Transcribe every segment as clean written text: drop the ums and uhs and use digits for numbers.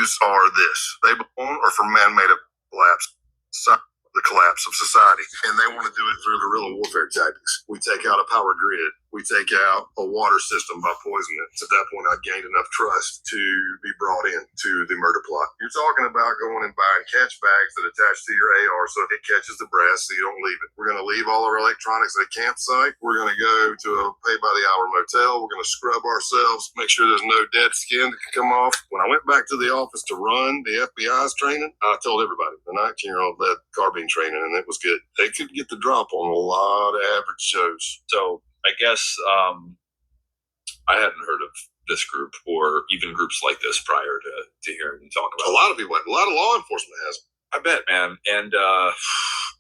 views are this. They belong or for man-made collapse. The collapse of society, and they want to do it through guerrilla warfare tactics. We take out a power grid. We take out a water system by poisoning it. At that point, I gained enough trust to be brought in to the murder plot. You're talking about going and buying catch bags that attach to your AR so it catches the brass so you don't leave it. We're going to leave all our electronics at a campsite. We're going to go to a pay-by-the-hour motel. We're going to scrub ourselves, make sure there's no dead skin that can come off. When I went back to the office to run the FBI's training, I told everybody the 19-year-old led carbine training, and it was good. They could get the drop on a lot of average shows. So I guess I hadn't heard of this group or even groups like this prior to hearing you talk about it. A lot of people, a lot of law enforcement has. I bet, man. And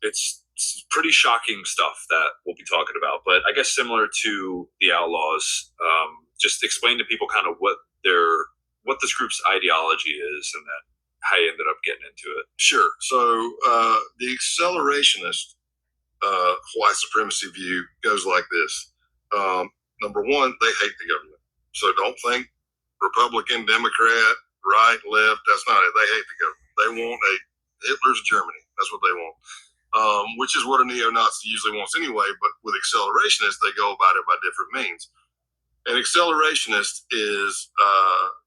it's pretty shocking stuff that we'll be talking about. But I guess similar to the Outlaws, just explain to people kind of what this group's ideology is and then how you ended up getting into it. Sure. So the accelerationist white supremacy view goes like this. Number one, they hate the government. So don't think Republican, Democrat, right, left. That's not it. They hate the government. They want a Hitler's Germany. That's what they want, which is what a neo-Nazi usually wants anyway. But with accelerationists, they go about it by different means. An accelerationist is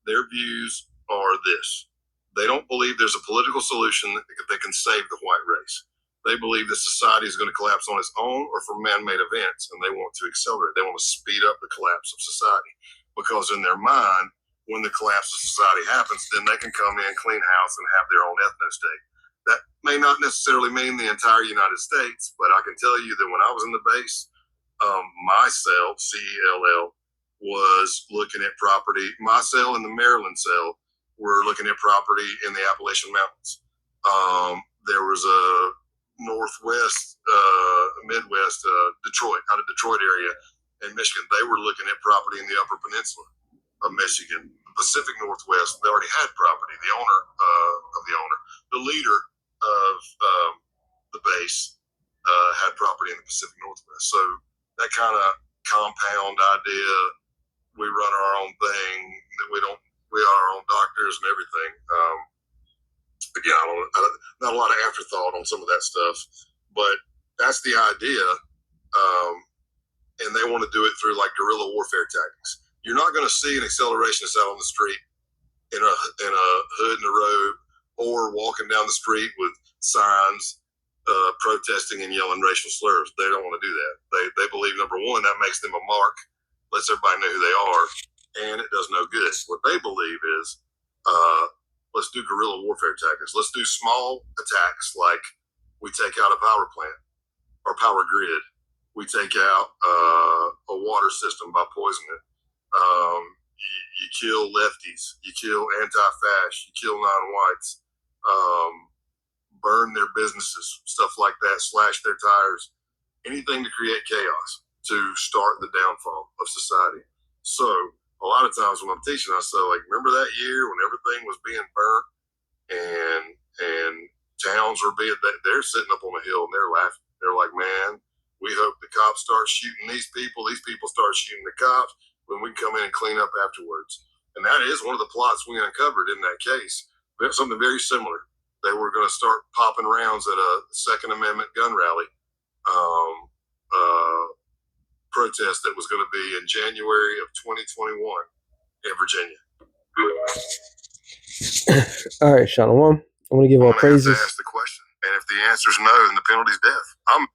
their views are this. They don't believe there's a political solution that can save the white race. They believe that society is going to collapse on its own or from man-made events, and they want to accelerate. They want to speed up the collapse of society because in their mind, when the collapse of society happens, then they can come in, clean house, and have their own ethno-state. That may not necessarily mean the entire United States, but I can tell you that when I was in the base, my cell, CELL, was looking at property. My cell and the Maryland cell were looking at property in the Appalachian Mountains. There was a northwest, midwest, Detroit, out of Detroit area in Michigan. They were looking at property in the Upper Peninsula of Michigan. The Pacific Northwest, they already had property. The owner the leader of the base had property in the Pacific Northwest. So that kind of compound idea, we run our own thing, that we are our own doctors and everything. Again, not a lot of afterthought on some of that stuff, but that's the idea. And they want to do it through like guerrilla warfare tactics. You're not going to see an accelerationist out on the street in a hood and a robe or walking down the street with signs protesting and yelling racial slurs. They don't want to do that. They believe, number one, that makes them a mark, lets everybody know who they are, and it does no good. What they believe is, let's do guerrilla warfare tactics. Let's do small attacks like we take out a power plant or power grid. We take out a water system by poisoning it. You kill lefties. You kill anti-fascists. You kill non-whites. Burn their businesses, stuff like that, slash their tires. Anything to create chaos, to start the downfall of society. So a lot of times when I'm teaching, I say, like, remember that year when everything was being burnt and towns were being, they're sitting up on a hill and they're laughing. They're like, man, we hope the cops start shooting these people start shooting the cops, when we come in and clean up afterwards. And that is one of the plots we uncovered in that case. We have something very similar. They were going to start popping rounds at a Second Amendment gun rally protest that was going to be in January of 2021 in Virginia. All right, Shalom. I want to give all praises. Ask the question, and if the answer is no, then the penalty's death. I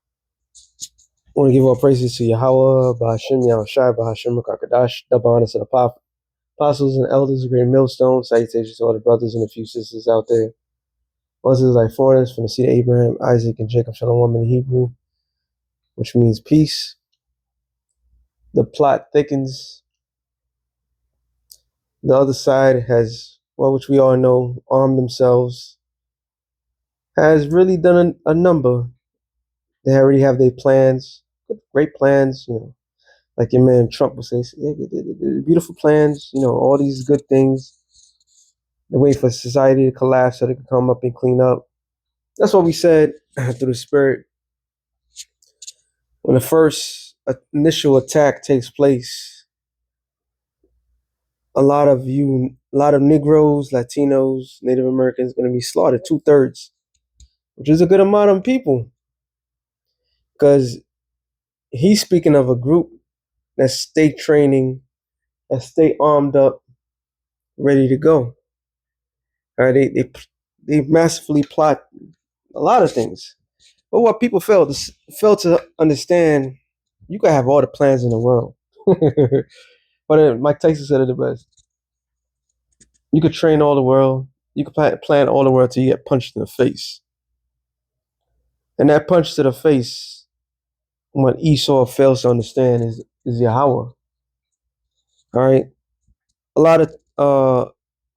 want to give all praises to Yahweh, Bahashim, Yahushai, Bahashim, Kakadash, double honor to the apostles and elders, great millstone. Salutations to all the brothers and a few sisters out there. Moses like foreigners from the seed of Abraham, Isaac, and Jacob, Shalom in Hebrew, which means peace. The plot thickens. The other side has, well, which we all know, armed themselves, has really done a number. They already have their plans, great plans, like your man Trump will say, beautiful plans, all these good things. They wait for society to collapse so they can come up and clean up. That's what we said through the Spirit. When the first initial attack takes place, a lot of you a lot of Negroes, Latinos, Native Americans going to be slaughtered, 2/3, which is a good amount of people. Because he's speaking of a group that stay training, that stay armed up, ready to go. All right, they massively plot a lot of things. But what people fail to understand, you can have all the plans in the world. But Mike Tyson said it the best. You could train all the world. You could plan all the world till you get punched in the face. And that punch to the face, what Esau fails to understand is Yahweh. All right. A lot of uh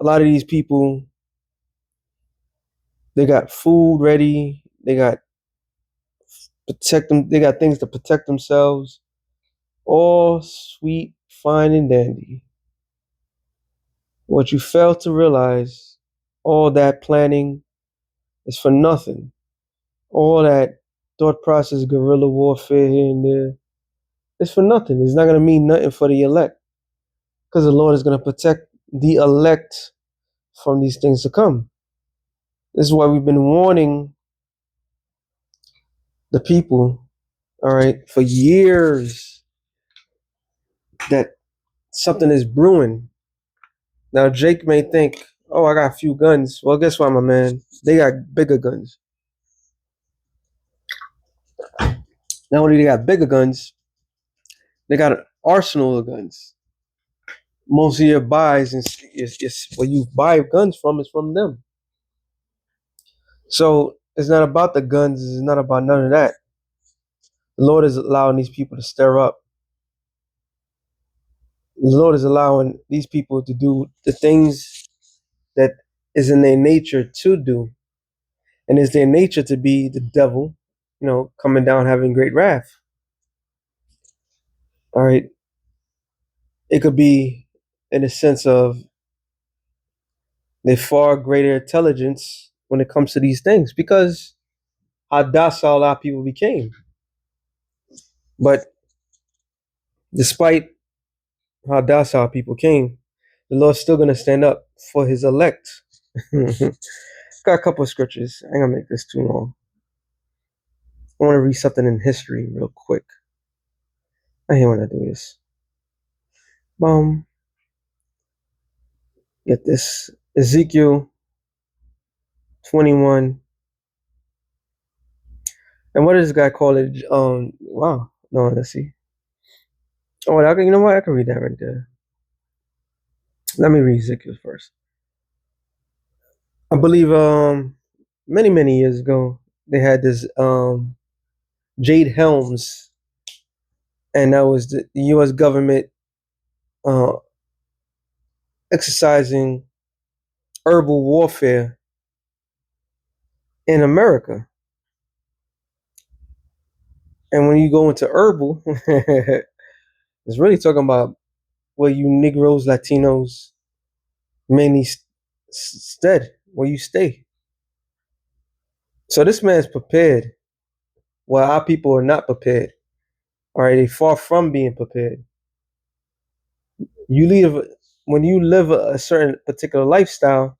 a lot of these people, they got food ready, they got things to protect themselves. All sweet, fine, and dandy. What you fail to realize, all that planning is for nothing. All that thought process, guerrilla warfare here and there, it's for nothing. It's not going to mean nothing for the elect, because the Lord is going to protect the elect from these things to come. This is why we've been warning the people, all right, for years, that something is brewing. Now, Jake may think, oh, I got a few guns. Well, guess what, my man? They got bigger guns. Not only they got bigger guns, they got an arsenal of guns. Most of your buys is where you buy guns from is from them. So it's not about the guns. It's not about none of that. The Lord is allowing these people to stir up. The Lord is allowing these people to do the things that is in their nature to do. And it's their nature to be the devil, coming down having great wrath. All right. It could be in a sense of their far greater intelligence when it comes to these things, because how docile our people became. But despite how docile people came, the Lord's still going to stand up for his elect. Got a couple of scriptures. I ain't going to make this too long. I want to read something in history real quick. I hate when I do this. Get this. Ezekiel 21. And what does this guy call it? Wow. No, let's see. Oh, you know what? I can read that right there. Let me read Ezekiel first. I believe many, many years ago, they had this Jade Helms, and that was the U.S. government exercising herbal warfare in America. And when you go into herbal, it's really talking about where you Negroes, Latinos, mainly where you stay. So this man's prepared, while our people are not prepared. All right, they far from being prepared. When you live a certain particular lifestyle,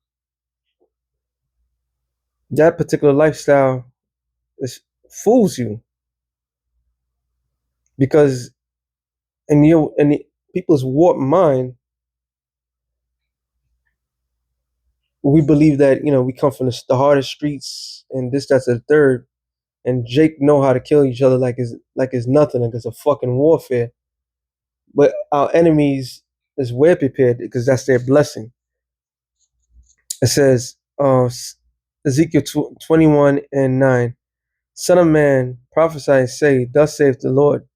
that particular lifestyle fools you, because in the people's warped mind, we believe that we come from the hardest streets and this, that's, the third, and Jake know how to kill each other like it's nothing, like it's a fucking warfare. But our enemies is well prepared, because that's their blessing. It says, Ezekiel 21:9, Son of man, prophesy and say, thus saith the Lord,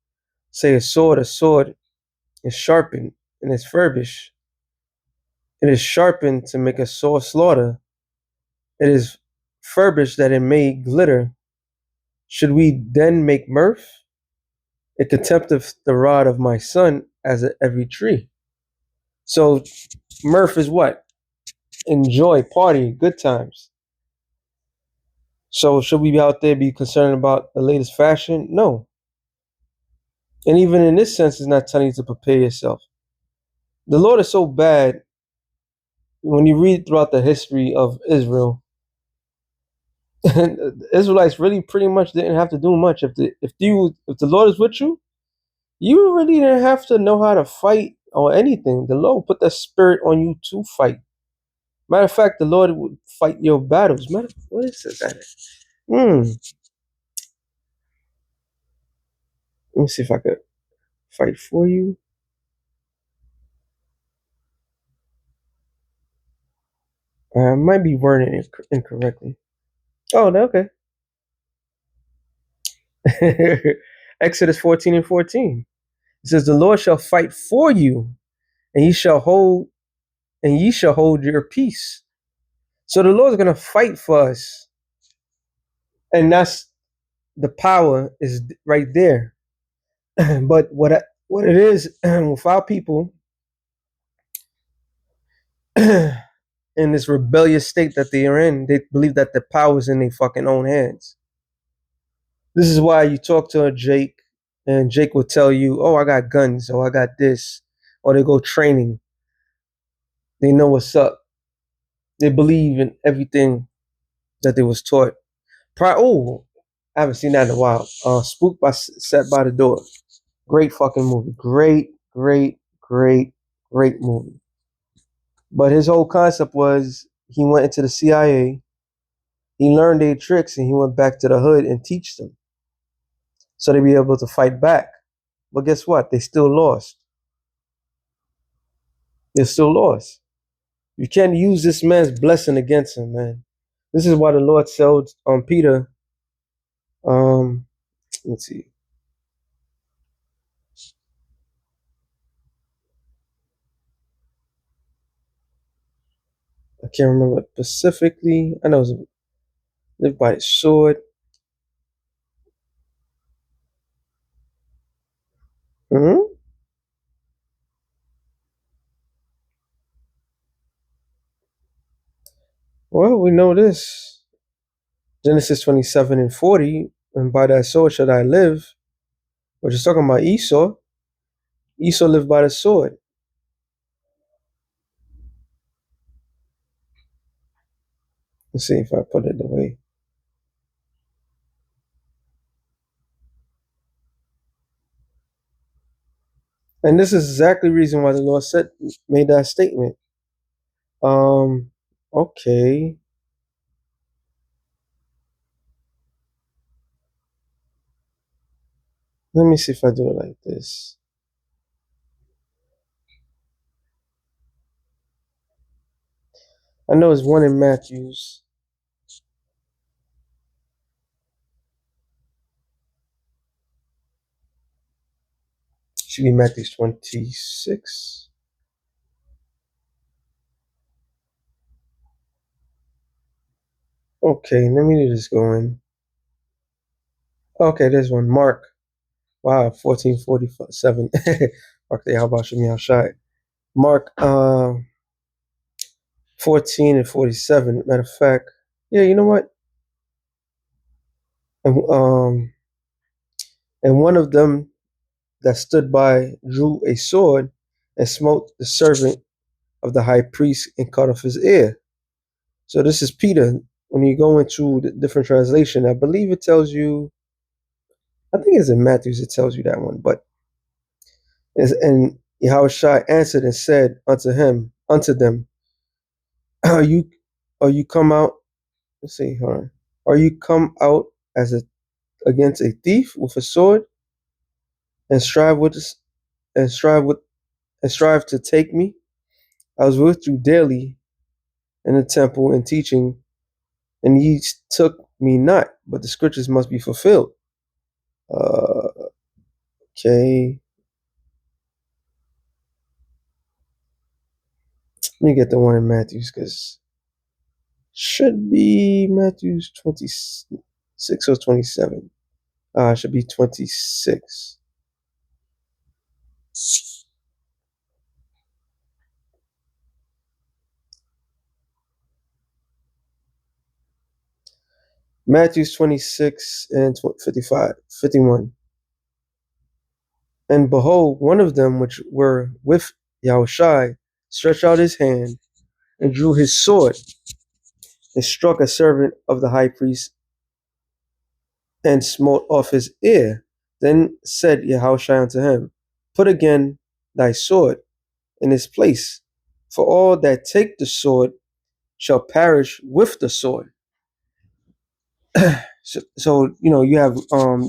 say a sword is sharpened and is furbished. It is sharpened to make a sore slaughter. It is furbished that it may glitter. Should we then make mirth? It contempteth the rod of my son as every tree. So mirth is what? Enjoy, party, good times. So should we be out there be concerned about the latest fashion? No. And even in this sense, it's not telling you to prepare yourself. The Lord is so bad when you read throughout the history of Israel, the Israelites really pretty much didn't have to do much. If the Lord is with you, you really didn't have to know how to fight or anything. The Lord put that spirit on you to fight. Matter of fact, the Lord would fight your battles. What is this? Let me see if I could fight for you. I might be wording it incorrectly. Oh, okay. Exodus 14:14. It says, "The Lord shall fight for you, and ye shall hold your peace." So the Lord's gonna fight for us, and that's the power is right there. But what it is with our people in this rebellious state that they are in, they believe that the power is in their fucking own hands. This is why you talk to a Jake, and Jake will tell you, "Oh, I got guns, or I got this," or they go training. They know what's up. They believe in everything that they was taught. I haven't seen that in a while. Spook by Set by the Door. Great fucking movie. Great movie. But his whole concept was he went into the CIA, he learned their tricks, and he went back to the hood and teach them. So they'd be able to fight back. But guess what? They still lost. They still lost. You can't use this man's blessing against him, man. This is why the Lord told Peter, let's see. I can't remember specifically. I know it was lived by the sword. Mm-hmm. Well, we know this. Genesis 27:40, and by that sword shall I live. We're just talking about Esau. Esau lived by the sword. Let's see if I put it away. And this is exactly the reason why the Lord made that statement. Okay. Let me see if I do it like this. I know it's one in Matthew's. Should be Matthew's 26. Okay, let me just go in. Okay, there's one. Mark. Wow, 14:47. Mark the Yahweh Shemi Shai. Mark 14:47. Matter of fact, yeah, you know what? And one of them that stood by drew a sword and smote the servant of the high priest and cut off his ear. So this is Peter. When you go into the different translation, I believe it tells you, I think it's in Matthew's, it tells you that one, but and Yahushua answered and said unto them, are you come out, let's see, hold on. Are you come out against a thief with a sword and strive to take me? I was with you daily in the temple and teaching, and ye took me not, but the scriptures must be fulfilled. Okay. Let me get the one in Matthew's, because should be Matthew's 26 or 27. Should be 26. Matthew's 26 and 51. And behold, one of them which were with Yahushai stretched out his hand and drew his sword and struck a servant of the high priest and smote off his ear. Then said Yahushua unto him, Put again thy sword in his place, for all that take the sword shall perish with the sword. So you have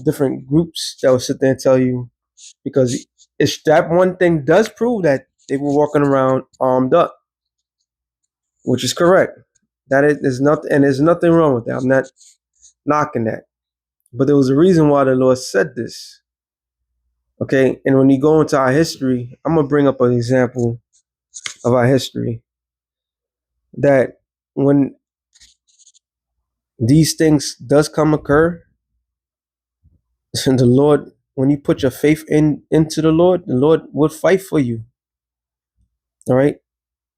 different groups that will sit there and tell you, because it's that one thing does prove that they were walking around armed up, which is correct. That is, there's nothing wrong with that. I'm not knocking that, but there was a reason why the Lord said this. Okay, and when you go into our history, I'm gonna bring up an example of our history that when these things does come occur, the Lord, when you put your faith into the Lord will fight for you. All right,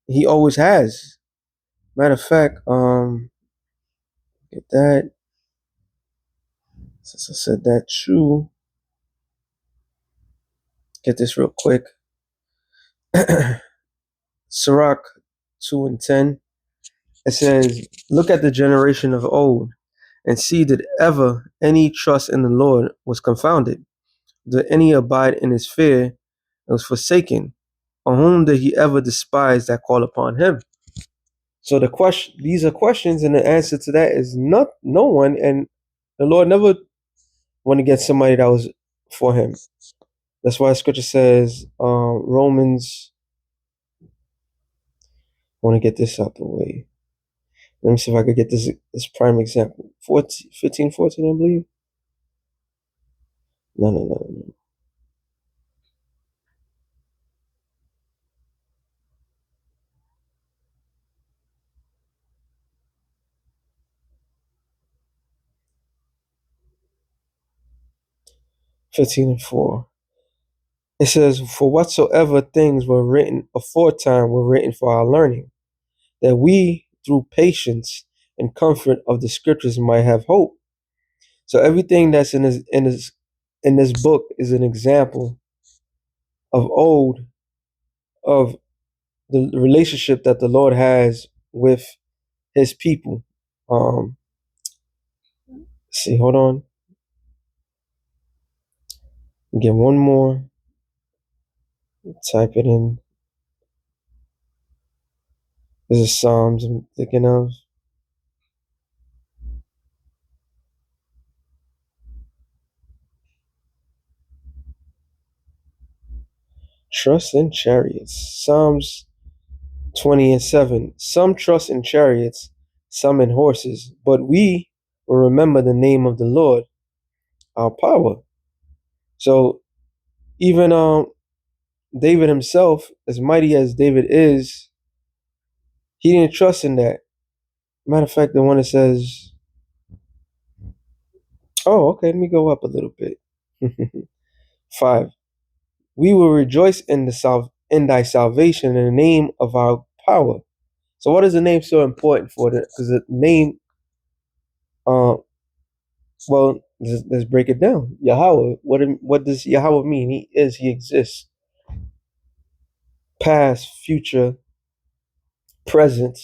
He always has. Matter of fact, get that. Since I said that, true. Get this real quick. Sirach 2:10. It says, "Look at the generation of old, and see that ever any trust in the Lord was confounded. Did any abide in his fear and was forsaken? On whom did he ever despise that call upon him?" So these are questions, and the answer to that is no one. And the Lord never went against somebody that was for him. That's why Scripture says, Romans. I want to get this out the way. Let me see if I could get this prime example. 15:14, I believe. No. 15:4. It says, "For whatsoever things were written aforetime were written for our learning, that we, through patience and comfort of the scriptures, might have hope." So everything that's in this book is an example of old, of the relationship that the Lord has with His people. See, hold on. Get one more. Type it in. This is Psalms I'm thinking of. Trust in chariots. Psalms 20:7. Some trust in chariots, some in horses, but we will remember the name of the Lord, our power. So even David himself, as mighty as David is, he didn't trust in that. Matter of fact, the one that says, oh, okay, let me go up a little bit. 5. We will rejoice in thy salvation in the name of our power. So what is the name so important for? Because the name, well, let's break it down. Yahweh. What does Yahweh mean? He exists. Past, future, present.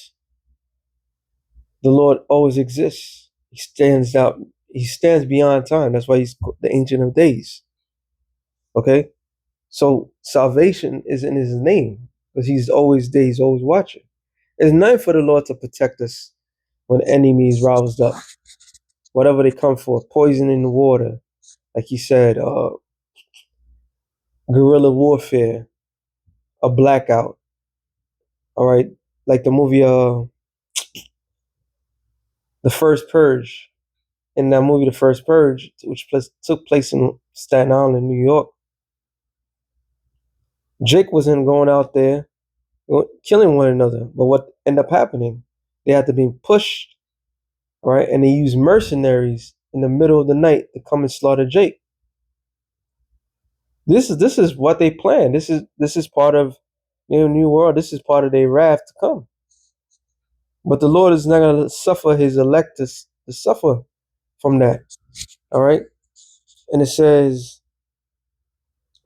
The Lord always exists. He stands out. He stands beyond time. That's why he's the Ancient of Days. Okay? So salvation is in his name, because he's always there, he's always watching. It's nothing for the Lord to protect us when enemies roused up. Whatever they come for, poison in the water, like he said, guerrilla warfare, a blackout. All right, like the movie, The First Purge. In that movie, The First Purge, which took place in Staten Island, New York, Jake wasn't going out there killing one another. But what ended up happening, they had to be pushed, right? And they used mercenaries in the middle of the night to come and slaughter Jake. This is what they planned. This is part of New World. This is part of their wrath to come. But the Lord is not going to suffer His elect to suffer from that. All right. And it says,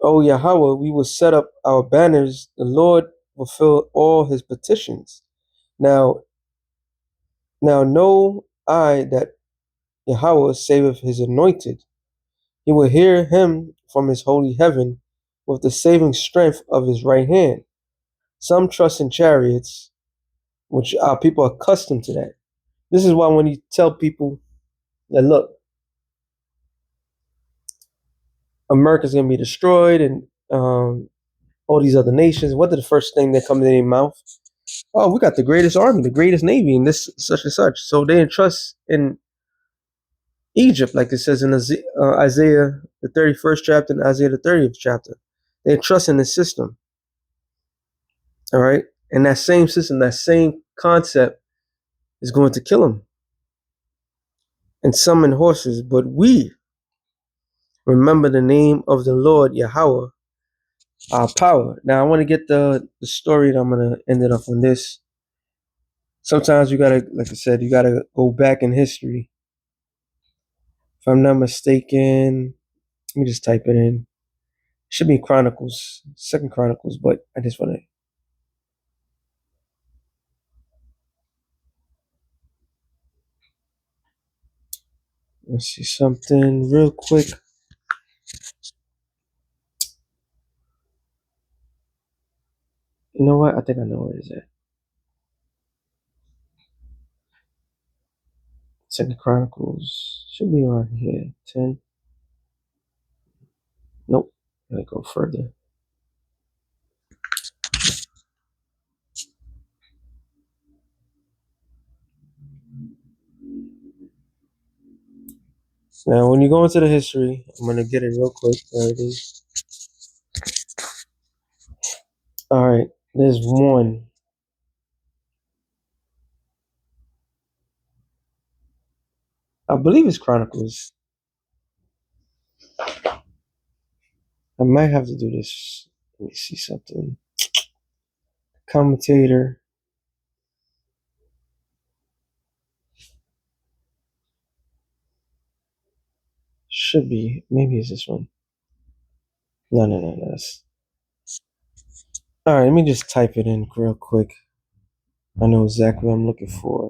"Oh Yahweh, we will set up our banners. The Lord fulfill all His petitions. Now know I that Yahweh saveth his anointed. He will hear him from his holy heaven with the saving strength of his right hand. Some trust in chariots, which our people are accustomed to that. This is why when you tell people that, look, America's going to be destroyed and all these other nations, what are the first thing that comes in their mouth? Oh, we got the greatest army, the greatest navy, and this such and such. So they entrust in Egypt, like it says in Isaiah the 31st chapter and Isaiah the 30th chapter. They entrust in the system. All right. And that same system, that same concept is going to kill them and summon horses. But we remember the name of the Lord Yahweh, our power. Now I want to get the story, and I'm going to end it up on this. Sometimes you got to, like I said, you got to go back in history. If I'm not mistaken, let me just type it in. It should be Chronicles, Second Chronicles, but I just want to. Let's see something real quick. You know what? I think I know where it's at. Second Chronicles should be around here. 10. Nope. Gotta go further. Now, when you go into the history, I'm gonna get it real quick. There it is. All right. There's one. I believe it's Chronicles. I might have to do this. Let me see something. Commentator. Should be. Maybe it's this one. No. All right. Let me just type it in real quick. I know exactly what I'm looking for.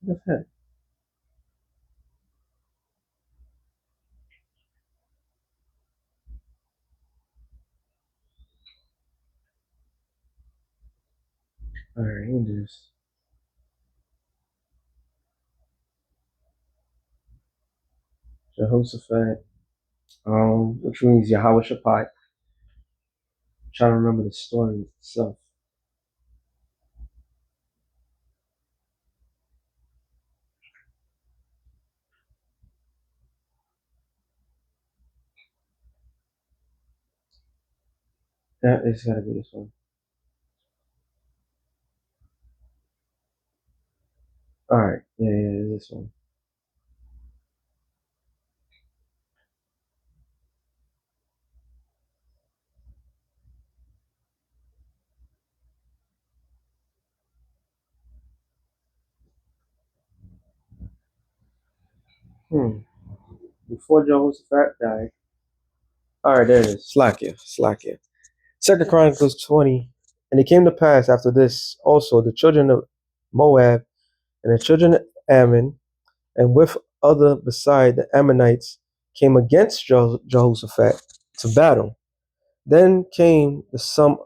What's that? All right. Let me do this. Jehoshaphat. Which means Yahweh Shaphat. Trying to remember the story itself. That is gotta be this one. All right, yeah, this one. Before Jehoshaphat died. All right, there it is. Slakia. Second Chronicles 20. And it came to pass after this also the children of Moab and the children of Ammon, and with other beside the Ammonites, came against Jehoshaphat to battle. Then came some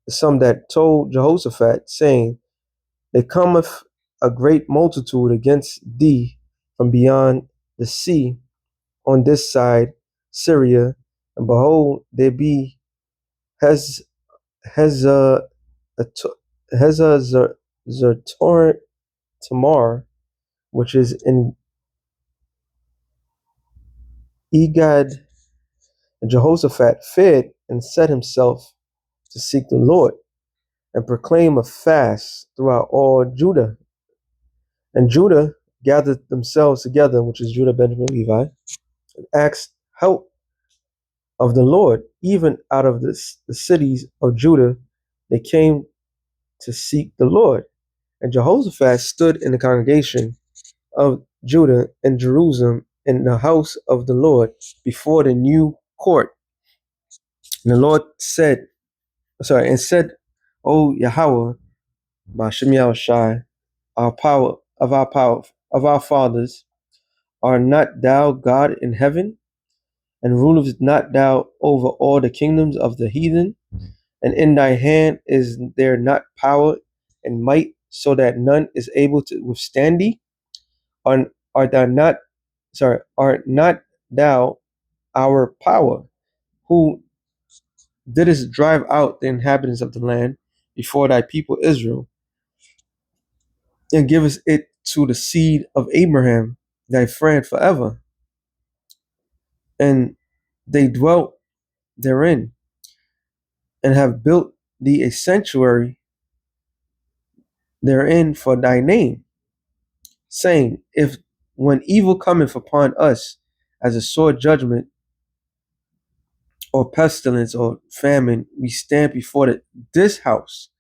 that told Jehoshaphat, saying, there cometh a great multitude against thee from beyond the sea on this side Syria, and behold, there be Hez Zertorrent Tamar, which is in Egad. And Jehoshaphat feared and set himself to seek the Lord and proclaim a fast throughout all Judah. And Judah gathered themselves together, which is Judah, Benjamin, Levi, and asked help of the Lord, even out of the cities of Judah, they came to seek the Lord. And Jehoshaphat stood in the congregation of Judah and Jerusalem in the house of the Lord before the new court. And the Lord said, and said, O Yahweh, Bashem Yahushai, our power of our fathers, are not thou God in heaven, and rulest not thou over all the kingdoms of the heathen? And in thy hand is there not power and might, so that none is able to withstand thee? Art, art thou not art not thou our power, who didst drive out the inhabitants of the land before thy people Israel, and givest it to the seed of Abraham, thy friend forever? And they dwelt therein, and have built thee a sanctuary therein for thy name, saying, if when evil cometh upon us as a sore judgment, or pestilence, or famine, we stand before this house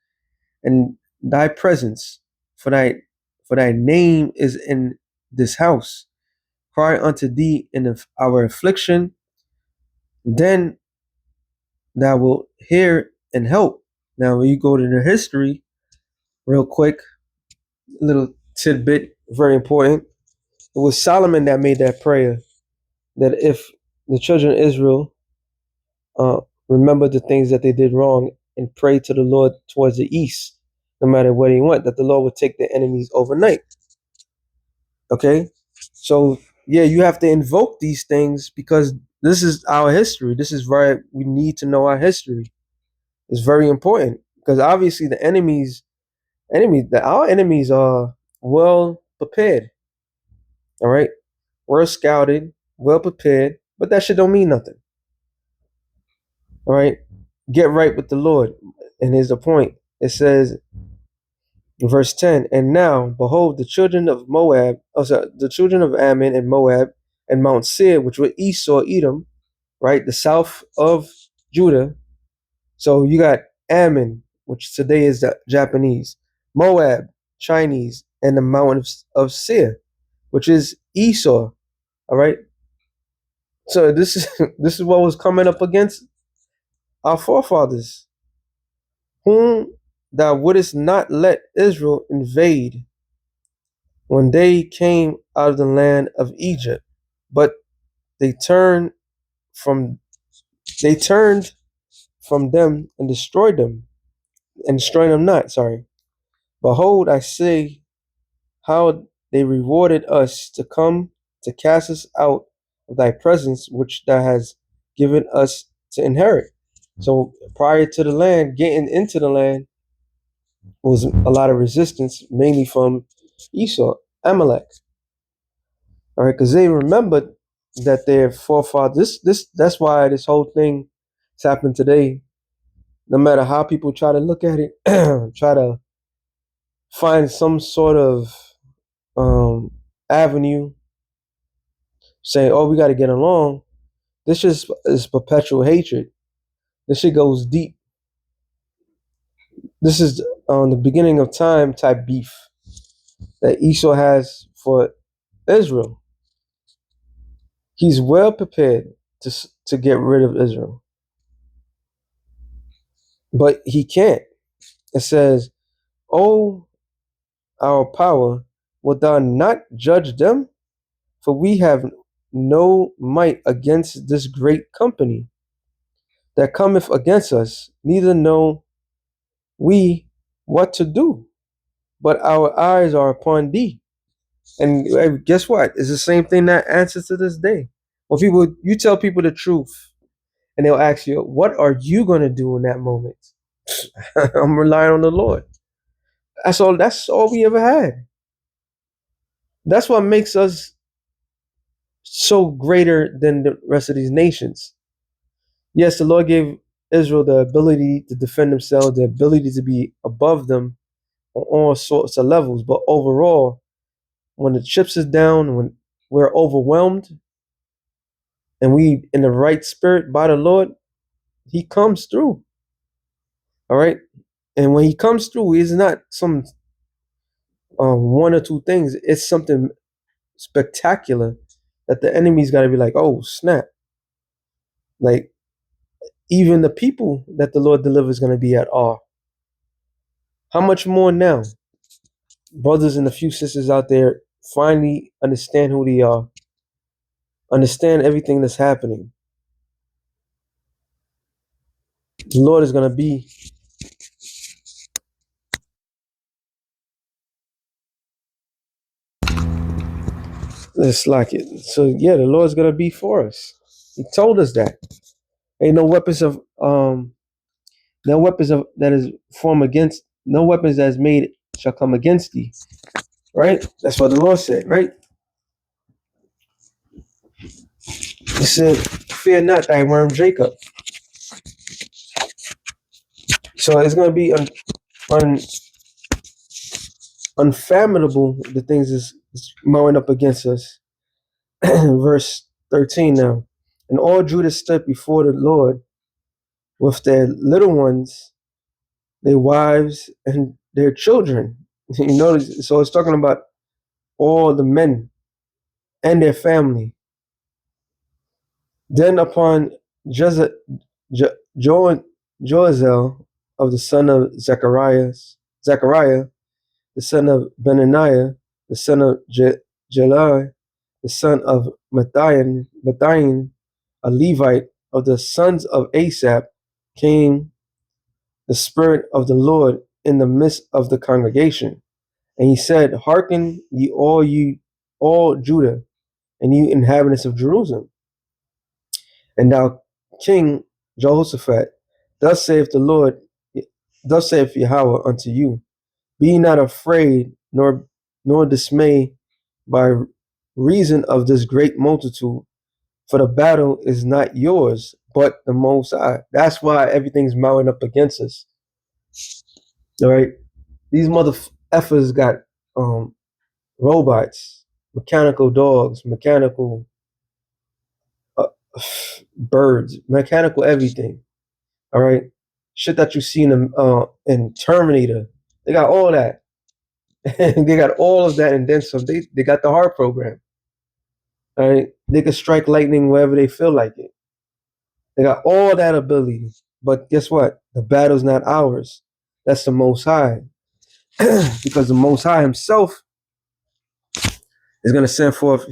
and thy presence, for thy name is in this house, cry unto thee in our affliction, then thou wilt hear and help. Now, when you go to the history, real quick, little tidbit, very important. It was Solomon that made that prayer, that if the children of Israel uh, remembered the things that they did wrong and prayed to the Lord towards the east, no matter where they went, that the Lord would take their enemies overnight. Okay? So, yeah, you have to invoke these things because this is our history. This is why we need to know our history. It's very important because obviously our enemies are well prepared. All right? Well scouted, well prepared, but that shit don't mean nothing. All right? Get right with the Lord. And here's the point. It says in verse 10, and now, behold, the children of the children of Ammon and Moab and Mount Seir, which were Esau, Edom, right? The south of Judah. So you got Ammon, which today is the Japanese, Moab, Chinese, and the mountain of Seir, which is Esau. All right. So this is this is what was coming up against our forefathers, whom thou wouldest not let Israel invade when they came out of the land of Egypt, but they turned from they turned from them and destroyed them not. Sorry. Behold, I say how they rewarded us to come to cast us out of thy presence, which thou hast given us to inherit. So prior to the land, getting into the land was a lot of resistance, mainly from Esau, Amalek. All right, because they remembered that their forefathers. That's why this whole thing has happened today. No matter how people try to look at it, try to find some sort of avenue, saying, "Oh, we got to get along." This just is perpetual hatred. This shit goes deep. This is on the beginning of time type beef that Esau has for Israel. He's well prepared to get rid of Israel, but he can't. It says, "Oh, our power, wilt thou not judge them? For we have no might against this great company that cometh against us, neither know we what to do, but our eyes are upon thee." And guess what? It's the same thing that answers to this day. When you tell people the truth, and they'll ask you, "What are you gonna do in that moment?" I'm relying on the Lord. That's all. That's all we ever had. That's what makes us so greater than the rest of these nations. Yes, the Lord gave Israel the ability to defend themselves, the ability to be above them on all sorts of levels. But overall, when the chips is down, when we're overwhelmed, and we in the right spirit by the Lord, he comes through. All right. And when he comes through, it's not some one or two things. It's something spectacular that the enemy's got to be like, oh, snap. Like, even the people that the Lord delivers going to be at awe. How much more now? Brothers and a few sisters out there finally understand who they are, understand everything that's happening. The Lord is going to be. It's like it. So yeah, the Lord's going to be for us. He told us that. Ain't no weapons of no weapons of that is formed against, no weapons that is made shall come against thee. Right? That's what the Lord said, right? He said, fear not thy worm Jacob. So it's going to be unfathomable, the things is mowing up against us. Verse 13 now. And all Judah stood before the Lord with their little ones, their wives, and their children. You notice, so it's talking about all the men and their family. Then upon Joazel of the son of Zechariah, the son of Benaniah, the son of Jelai, the son of Matthian, a Levite of the sons of Asaph, came the Spirit of the Lord in the midst of the congregation. And he said, hearken ye all Judah, and you inhabitants of Jerusalem. And thou King Jehoshaphat, thus saith the Lord, thus saith Yahweh unto you, be not afraid nor dismay by reason of this great multitude, for the battle is not yours, but the Most High. That's why everything's mounting up against us. All right, these mother effers got robots, mechanical dogs, mechanical uh, birds, mechanical everything. All right, shit that you see in Terminator. They got all that. They got all of that, and then some. They got the heart program. All right, they can strike lightning wherever they feel like it. They got all that ability, but guess what? The battle's not ours. That's the Most High, because the Most High Himself is going to send forth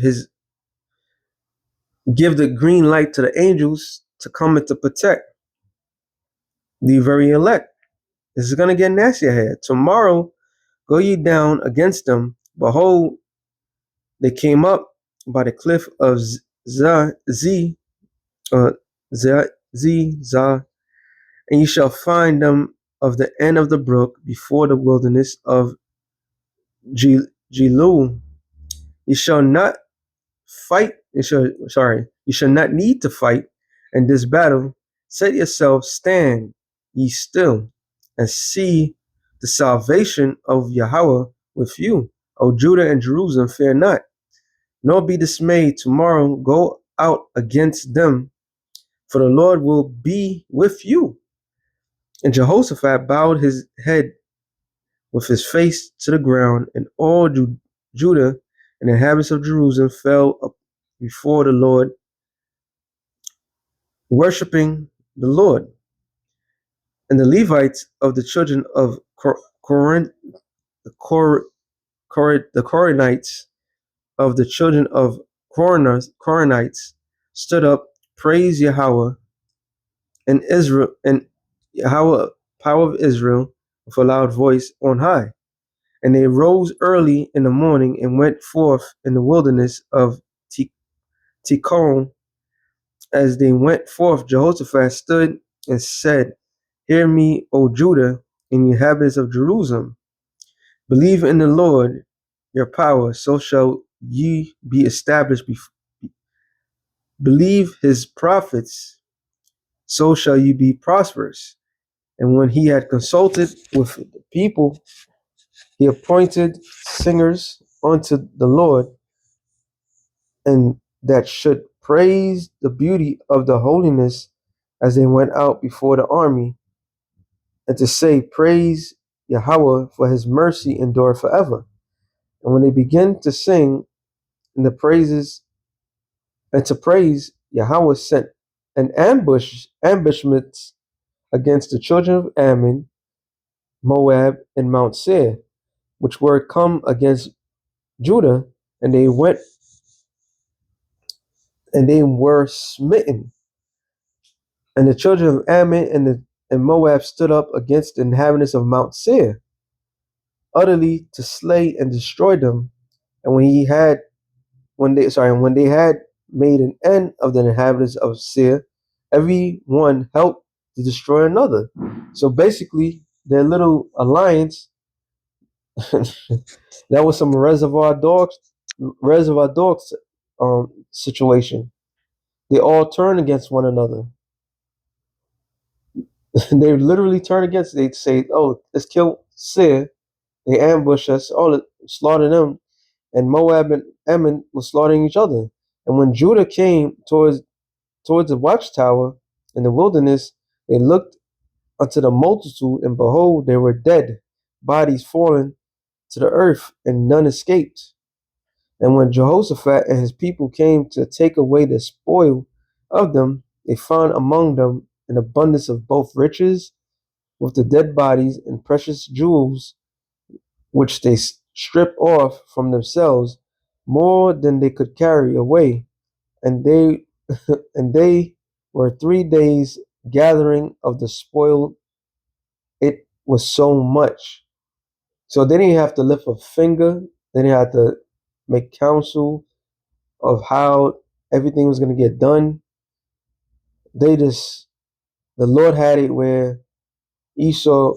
give the green light to the angels to come and to protect the very elect. This is going to get nasty ahead. Tomorrow, go ye down against them. Behold, they came up by the cliff of Zah, and you shall find them of the end of the brook before the wilderness of Jilul. You shall not fight. You shall not need to fight in this battle. Set yourself, stand ye still, and see the salvation of Yahweh with you. O Judah and Jerusalem, fear not, nor be dismayed. Tomorrow go out against them, for the Lord will be with you. And Jehoshaphat bowed his head with his face to the ground, and all Judah and the inhabitants of Jerusalem fell up before the Lord, worshiping the Lord. And the Levites of the children of the Koranites of the children of Koranites stood up, praise Yahweh and Israel and Yahweh, power of Israel, with a loud voice on high. And they rose early in the morning and went forth in the wilderness of Tikhon. As they went forth, Jehoshaphat stood and said, hear me, O Judah, and the inhabitants of Jerusalem. Believe in the Lord your power, so shall ye be established. Believe his prophets, so shall you be prosperous. And when he had consulted with the people, he appointed singers unto the Lord, and that should praised the beauty of the holiness as they went out before the army, and to say, Praise Yahweh, for his mercy endure forever. And when they begin to sing in the praises and to praise, Yahweh sent an ambushment against the children of Ammon, Moab, and Mount Seir, which were come against Judah, and they went and they were smitten. And the children of Ammon and Moab stood up against the inhabitants of Mount Seir, utterly to slay and destroy them. And when they had made an end of the inhabitants of Seir, every one helped to destroy another. So basically, their little alliance that was some reservoir dogs situation. They all turn against one another. They literally turn against. They say, "Oh, let's kill Seir." They ambush us. Oh, slaughter them. And Moab and Ammon were slaughtering each other. And when Judah came towards the watchtower in the wilderness, they looked unto the multitude, and behold, they were dead, bodies fallen to the earth, and none escaped. And when Jehoshaphat and his people came to take away the spoil of them, they found among them an abundance of both riches with the dead bodies and precious jewels, which they stripped off from themselves, more than they could carry away. And they and they were 3 days gathering of the spoil. It was so much. So they didn't have to lift a finger. They didn't have to make counsel of how everything was going to get done. The Lord had it where Esau,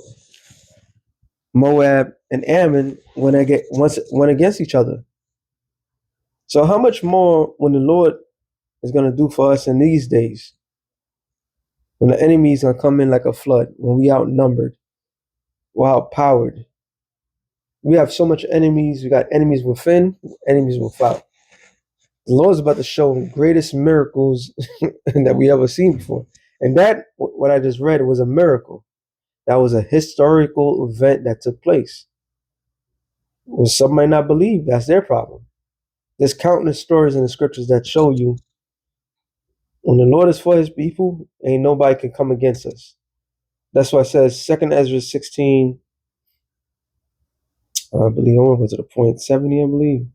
Moab, and Ammon went against each other. So how much more when the Lord is going to do for us in these days? When the enemy is going to come in like a flood, when we outnumbered, we're outpowered. We have so much enemies. We got enemies within, enemies without. The Lord is about to show the greatest miracles that we ever seen before. And that, what I just read, was a miracle. That was a historical event that took place. Well, some might not believe. That's their problem. There's countless stories in the scriptures that show you when the Lord is for his people, ain't nobody can come against us. That's why it says 2 Ezra 16, I believe, I want to go to the point 70, I believe.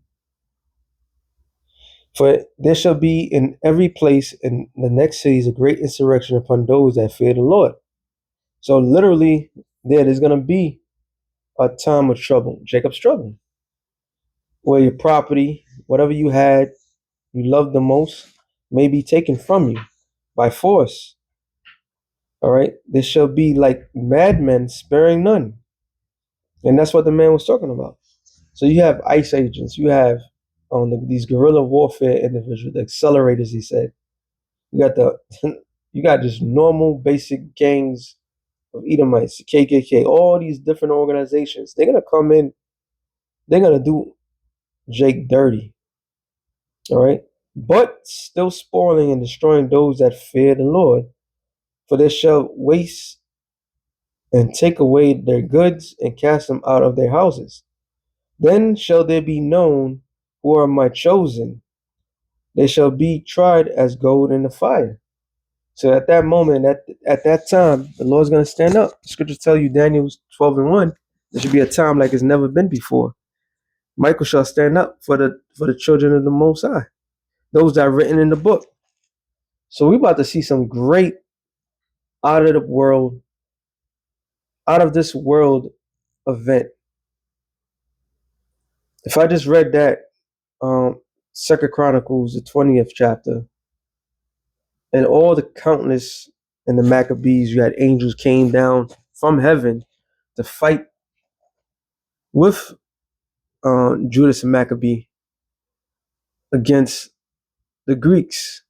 For there shall be in every place in the next cities a great insurrection upon those that fear the Lord. So literally, there's going to be a time of trouble, Jacob's trouble, where your property, whatever you had, you loved the most, may be taken from you by force. All right, there shall be like madmen sparing none, and that's what the man was talking about. So you have ICE agents, you have these guerrilla warfare individuals, the accelerators. He said, you got you got just normal basic gangs of Edomites, KKK, all these different organizations. They're gonna come in. They're gonna do Jake dirty. All right, but still spoiling and destroying those that fear the Lord. For they shall waste and take away their goods and cast them out of their houses. Then shall they be known who are my chosen. They shall be tried as gold in the fire. So at that moment, at that time, the Lord's going to stand up. The scriptures tell you, Daniel 12:1, there should be a time like it's never been before. Michael shall stand up for the children of the Most High, those that are written in the book. So we're about to see some great out of the world, out of this world event. If I just read that, Second Chronicles, the 20th chapter, and all the countless in the Maccabees, you had angels came down from heaven to fight with Judas and Maccabee against the Greeks,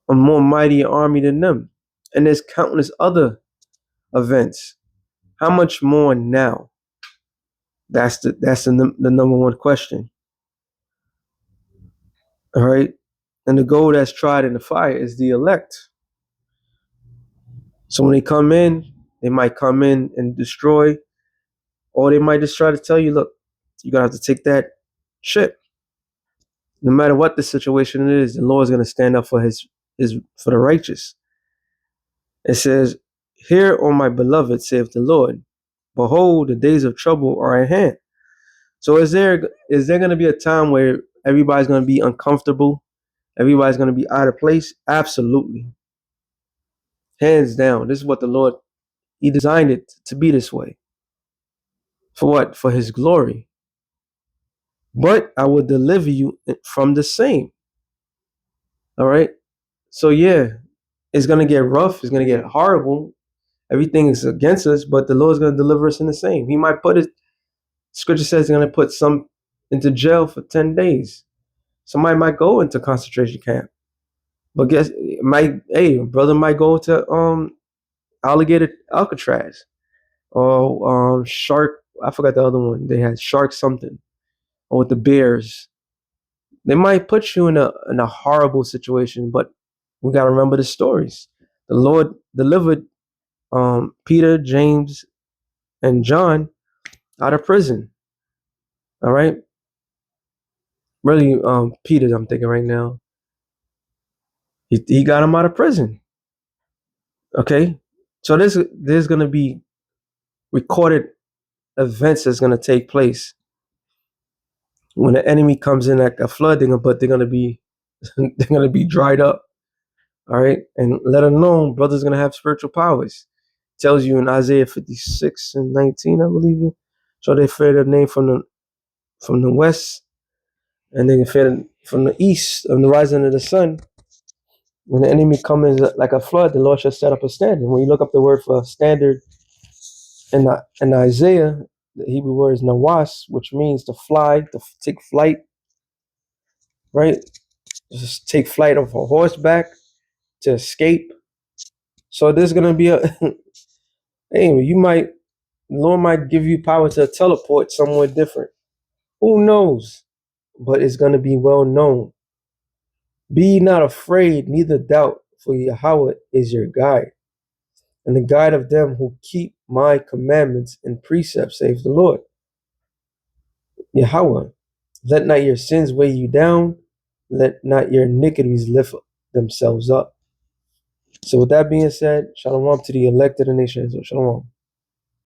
a more mighty army than them. And there's countless other events. How much more now? That's the number one question. All right. And the gold that's tried in the fire is the elect. So when they come in, they might come in and destroy, or they might just try to tell you, look, you're going to have to take that ship. No matter what the situation is, the Lord is going to stand up for for the righteous. It says, "Hear, O my beloved, saith the Lord, behold, the days of trouble are at hand." So is there going to be a time where everybody's going to be uncomfortable? Everybody's going to be out of place? Absolutely. Hands down. This is what the Lord, He designed it to be this way. For what? For His glory. But I will deliver you from the same. All right. So yeah, it's going to get rough. It's going to get horrible. Everything is against us, but the Lord's going to deliver us in the same. He might put it, scripture says he's going to put some into jail for 10 days. Somebody might go into concentration camp. But guess brother might go to alligator Alcatraz or shark. I forgot the other one. They had shark something, or with the bears. They might put you in a horrible situation, but we gotta remember the stories. The Lord delivered Peter, James, and John out of prison. All right, really, Peter. I'm thinking right now. He got him out of prison. Okay, so there's gonna be recorded events that's going to take place when the enemy comes in like a flood. They're going to be they're going to be dried up. All right, and let alone brothers going to have spiritual powers. It tells you in Isaiah 56:19, I believe you. So they fear the name from the west, and they can fear from the east of the rising of the sun. When the enemy comes like a flood, the Lord shall set up a standard. When you look up the word for standard in Isaiah, the Hebrew word is nawas, which means to fly, to take flight, right? Just take flight off a horseback to escape. So there's gonna be a hey, the Lord might give you power to teleport somewhere different. Who knows? But it's gonna be well known. Be not afraid, neither doubt, for Yahweh is your guide, and the guide of them who keep my commandments and precepts, saith the Lord. Yahweh, let not your sins weigh you down, let not your iniquities lift themselves up. So with that being said, shalom to the elect of the nation. So shalom.